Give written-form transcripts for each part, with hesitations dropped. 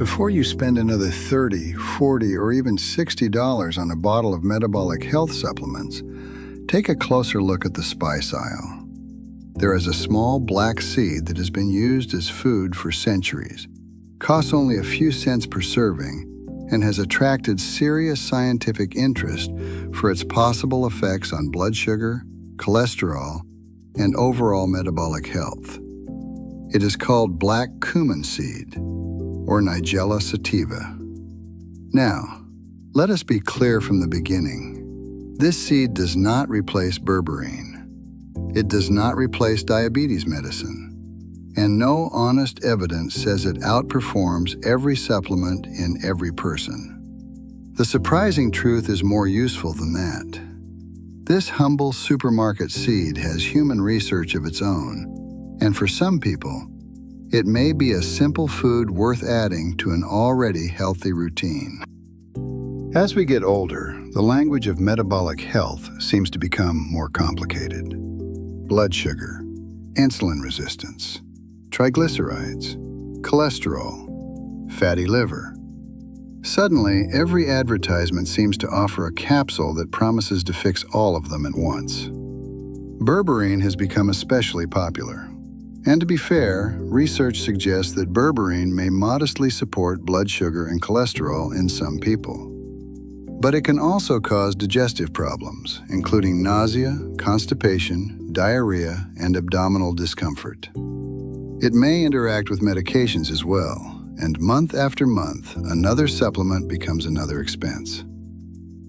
Before you spend another $30, $40, or even $60 on a bottle of metabolic health supplements, take a closer look at the spice aisle. There is a small black seed that has been used as food for centuries, costs only a few cents per serving, and has attracted serious scientific interest for its possible effects on blood sugar, cholesterol, and overall metabolic health. It is called black cumin seed, or Nigella sativa. Now, let us be clear from the beginning. This seed does not replace berberine. It does not replace diabetes medicine. And no honest evidence says it outperforms every supplement in every person. The surprising truth is more useful than that. This humble supermarket seed has human research of its own, and for some people, it may be a simple food worth adding to an already healthy routine. As we get older, the language of metabolic health seems to become more complicated. Blood sugar, insulin resistance, triglycerides, cholesterol, fatty liver. Suddenly, every advertisement seems to offer a capsule that promises to fix all of them at once. Berberine has become especially popular. And to be fair, research suggests that berberine may modestly support blood sugar and cholesterol in some people. But it can also cause digestive problems, including nausea, constipation, diarrhea, and abdominal discomfort. It may interact with medications as well, and month after month, another supplement becomes another expense.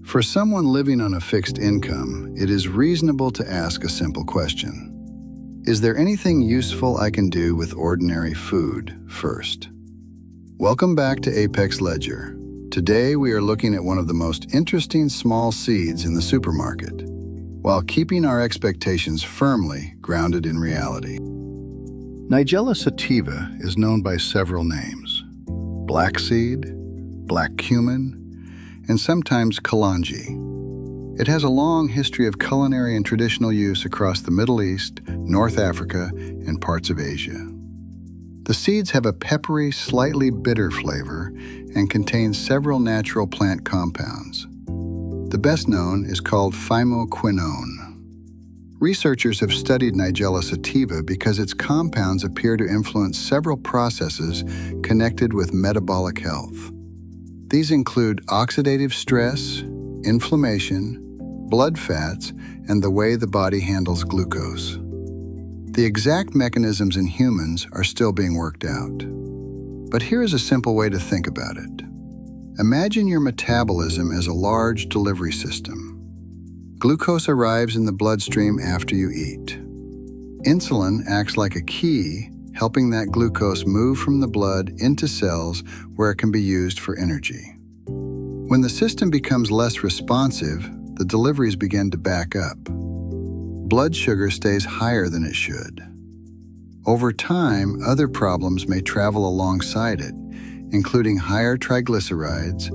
For someone living on a fixed income, it is reasonable to ask a simple question. Is there anything useful I can do with ordinary food first? Welcome back to Apex Ledger. Today we are looking at one of the most interesting small seeds in the supermarket, while keeping our expectations firmly grounded in reality. Nigella sativa is known by several names: black seed, black cumin, and sometimes kalanji. It has a long history of culinary and traditional use across the Middle East, North Africa, and parts of Asia. The seeds have a peppery, slightly bitter flavor and contain several natural plant compounds. The best known is called phymoquinone. Researchers have studied Nigella sativa because its compounds appear to influence several processes connected with metabolic health. These include oxidative stress, inflammation, blood fats, and the way the body handles glucose. The exact mechanisms in humans are still being worked out. But here is a simple way to think about it. Imagine your metabolism as a large delivery system. Glucose arrives in the bloodstream after you eat. Insulin acts like a key, helping that glucose move from the blood into cells where it can be used for energy. When the system becomes less responsive, the deliveries begin to back up. Blood sugar stays higher than it should. Over time, other problems may travel alongside it, including higher triglycerides,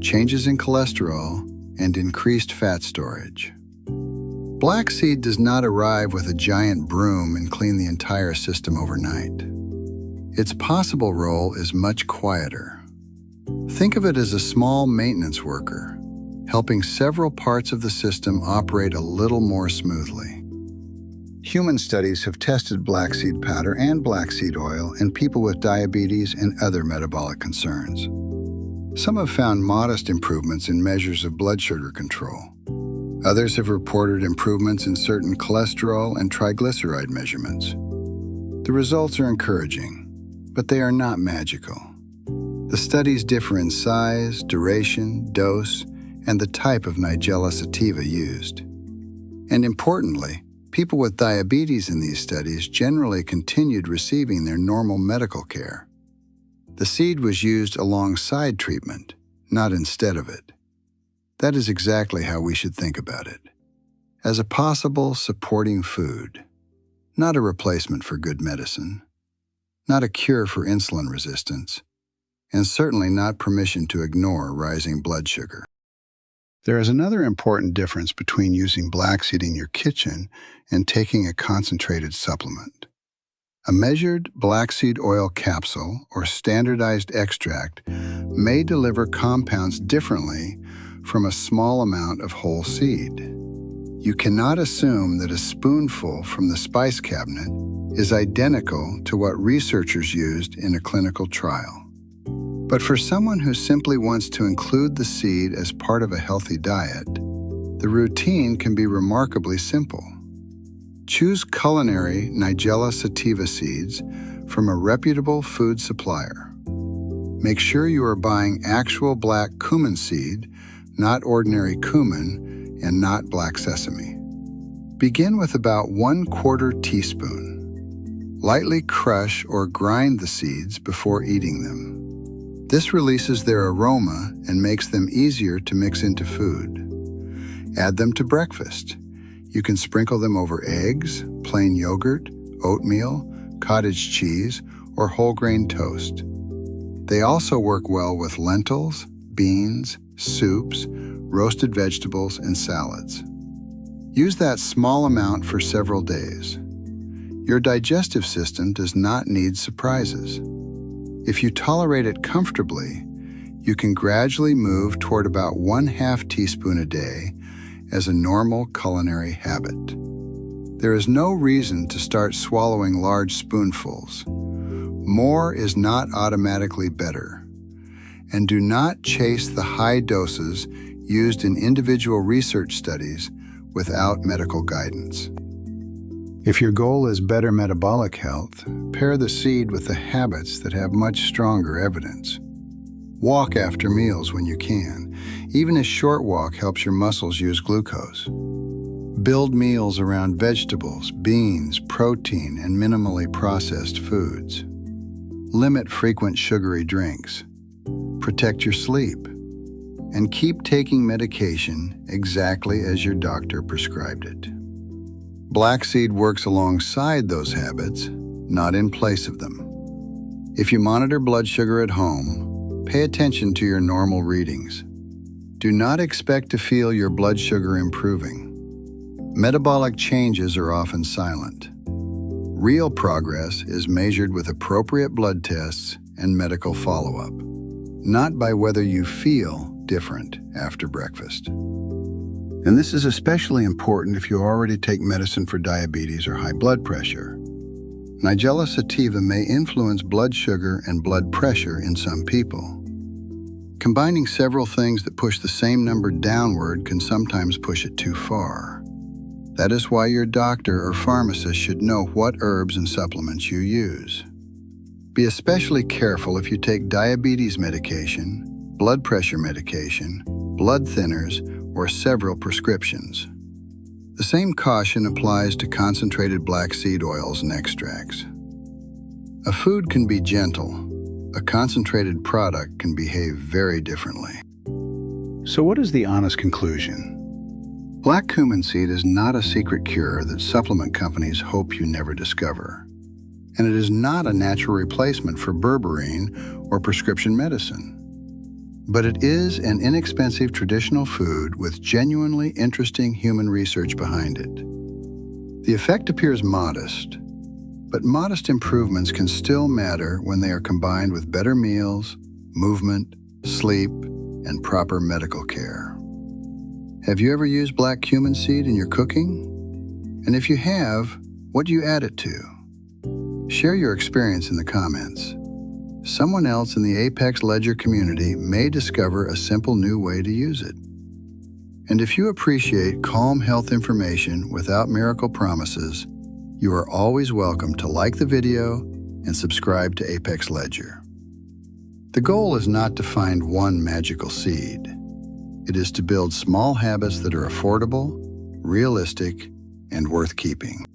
changes in cholesterol, and increased fat storage. Black seed does not arrive with a giant broom and clean the entire system overnight. Its possible role is much quieter. Think of it as a small maintenance worker, helping several parts of the system operate a little more smoothly. Human studies have tested black seed powder and black seed oil in people with diabetes and other metabolic concerns. Some have found modest improvements in measures of blood sugar control. Others have reported improvements in certain cholesterol and triglyceride measurements. The results are encouraging, but they are not magical. The studies differ in size, duration, dose, and the type of Nigella sativa used. And importantly, people with diabetes in these studies generally continued receiving their normal medical care. The seed was used alongside treatment, not instead of it. That is exactly how we should think about it, as a possible supporting food, not a replacement for good medicine, not a cure for insulin resistance, and certainly not permission to ignore rising blood sugar. There is another important difference between using black seed in your kitchen and taking a concentrated supplement. A measured black seed oil capsule or standardized extract may deliver compounds differently from a small amount of whole seed. You cannot assume that a spoonful from the spice cabinet is identical to what researchers used in a clinical trial. But for someone who simply wants to include the seed as part of a healthy diet, the routine can be remarkably simple. Choose culinary Nigella sativa seeds from a reputable food supplier. Make sure you are buying actual black cumin seed, not ordinary cumin, and not black sesame. Begin with about 1/4 teaspoon. Lightly crush or grind the seeds before eating them. This releases their aroma and makes them easier to mix into food. Add them to breakfast. You can sprinkle them over eggs, plain yogurt, oatmeal, cottage cheese, or whole grain toast. They also work well with lentils, beans, soups, roasted vegetables, and salads. Use that small amount for several days. Your digestive system does not need surprises. If you tolerate it comfortably, you can gradually move toward about 1/2 teaspoon a day as a normal culinary habit. There is no reason to start swallowing large spoonfuls. More is not automatically better. And do not chase the high doses used in individual research studies without medical guidance. If your goal is better metabolic health, pair the seed with the habits that have much stronger evidence. Walk after meals when you can. Even a short walk helps your muscles use glucose. Build meals around vegetables, beans, protein, and minimally processed foods. Limit frequent sugary drinks. Protect your sleep. And keep taking medication exactly as your doctor prescribed it. Black seed works alongside those habits, not in place of them. If you monitor blood sugar at home, pay attention to your normal readings. Do not expect to feel your blood sugar improving. Metabolic changes are often silent. Real progress is measured with appropriate blood tests and medical follow-up, not by whether you feel different after breakfast. And this is especially important if you already take medicine for diabetes or high blood pressure. Nigella sativa may influence blood sugar and blood pressure in some people. Combining several things that push the same number downward can sometimes push it too far. That is why your doctor or pharmacist should know what herbs and supplements you use. Be especially careful if you take diabetes medication, blood pressure medication, blood thinners, or several prescriptions. The same caution applies to concentrated black seed oils and extracts. A food can be gentle. A concentrated product can behave very differently. So what is the honest conclusion? Black cumin seed is not a secret cure that supplement companies hope you never discover. And it is not a natural replacement for berberine or prescription medicine. But it is an inexpensive traditional food with genuinely interesting human research behind it. The effect appears modest, but modest improvements can still matter when they are combined with better meals, movement, sleep, and proper medical care. Have you ever used black cumin seed in your cooking? And if you have, what do you add it to? Share your experience in the comments. Someone else in the Apex Ledger community may discover a simple new way to use it. And if you appreciate calm health information without miracle promises, you are always welcome to like the video and subscribe to Apex Ledger. The goal is not to find one magical seed. It is to build small habits that are affordable, realistic, and worth keeping.